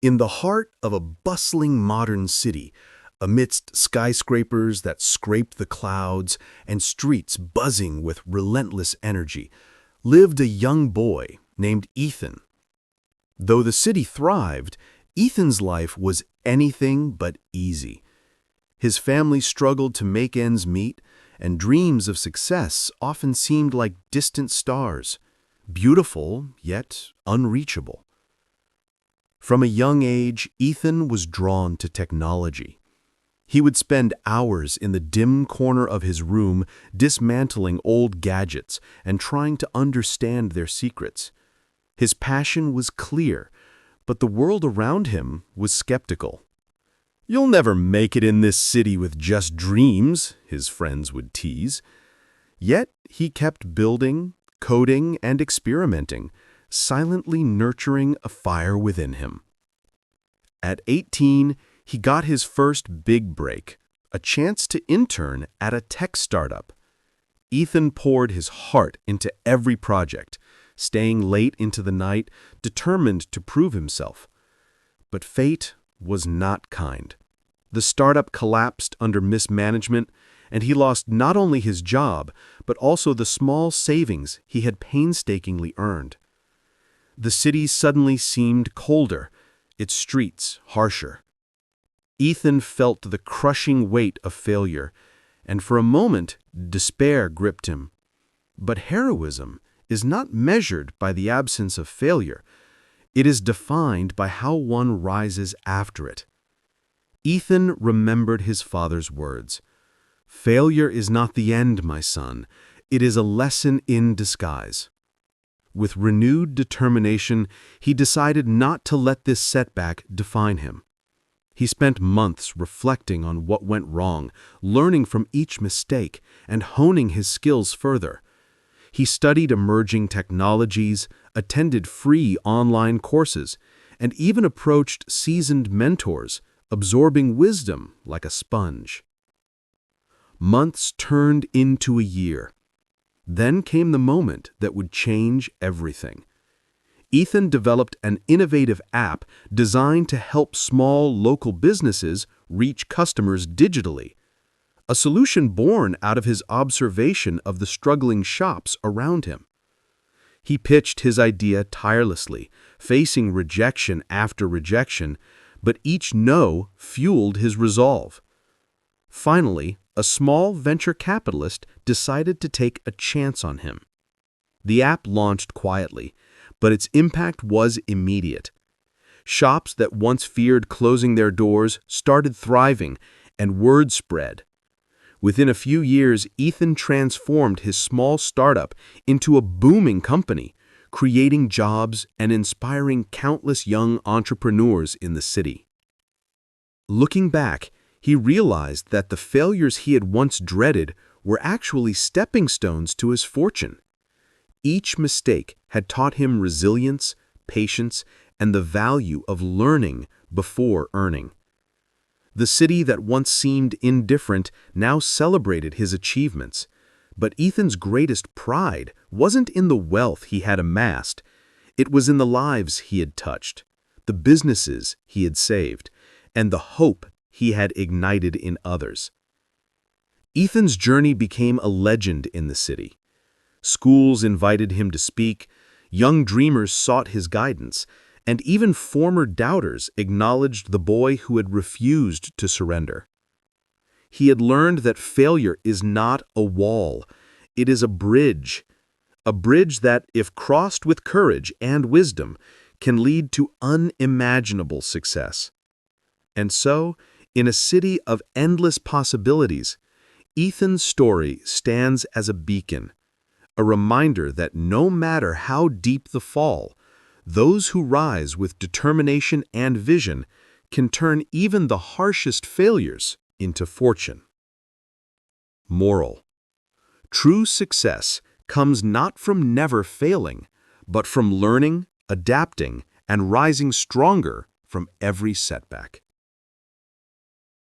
In the heart of a bustling modern city, amidst skyscrapers that scrape the clouds and streets buzzing with relentless energy, lived a young boy named Ethan. Though the city thrived, Ethan's life was anything but easy. His family struggled to make ends meet, and dreams of success often seemed like distant stars, beautiful yet unreachable. From a young age, Ethan was drawn to technology. He would spend hours in the dim corner of his room dismantling old gadgets and trying to understand their secrets. His passion was clear, but the world around him was skeptical. "You'll never make it in this city with just dreams," his friends would tease. Yet he kept building, coding, and experimenting, silently nurturing a fire within him. At 18, he got his first big break, a chance to intern at a tech startup. Ethan poured his heart into every project, staying late into the night, determined to prove himself. But fate was not kind. The startup collapsed under mismanagement, and he lost not only his job, but also the small savings he had painstakingly earned. The city suddenly seemed colder, its streets harsher. Ethan felt the crushing weight of failure, and for a moment, despair gripped him. But heroism is not measured by the absence of failure. It is defined by how one rises after it. Ethan remembered his father's words. "Failure is not the end, my son. It is a lesson in disguise." With renewed determination, he decided not to let this setback define him. He spent months reflecting on what went wrong, learning from each mistake, and honing his skills further. He studied emerging technologies, attended free online courses, and even approached seasoned mentors, absorbing wisdom like a sponge. Months turned into a year. Then came the moment that would change everything. Ethan developed an innovative app designed to help small local businesses reach customers digitally, a solution born out of his observation of the struggling shops around him. He pitched his idea tirelessly, facing rejection after rejection, but each no fueled his resolve. Finally, a small venture capitalist decided to take a chance on him. The app launched quietly, but its impact was immediate. Shops that once feared closing their doors started thriving, and word spread. Within a few years, Ethan transformed his small startup into a booming company, creating jobs and inspiring countless young entrepreneurs in the city. Looking back, he realized that the failures he had once dreaded were actually stepping stones to his fortune. Each mistake had taught him resilience, patience, and the value of learning before earning. The city that once seemed indifferent now celebrated his achievements. But Ethan's greatest pride wasn't in the wealth he had amassed. It was in the lives he had touched, the businesses he had saved, and the hope he had ignited in others. Ethan's journey became a legend in the city. Schools invited him to speak, young dreamers sought his guidance, and even former doubters acknowledged the boy who had refused to surrender. He had learned that failure is not a wall, it is a bridge that, if crossed with courage and wisdom, can lead to unimaginable success. And so, in a city of endless possibilities, Ethan's story stands as a beacon, a reminder that no matter how deep the fall, those who rise with determination and vision can turn even the harshest failures into fortune. Moral: true success comes not from never failing, but from learning, adapting, and rising stronger from every setback.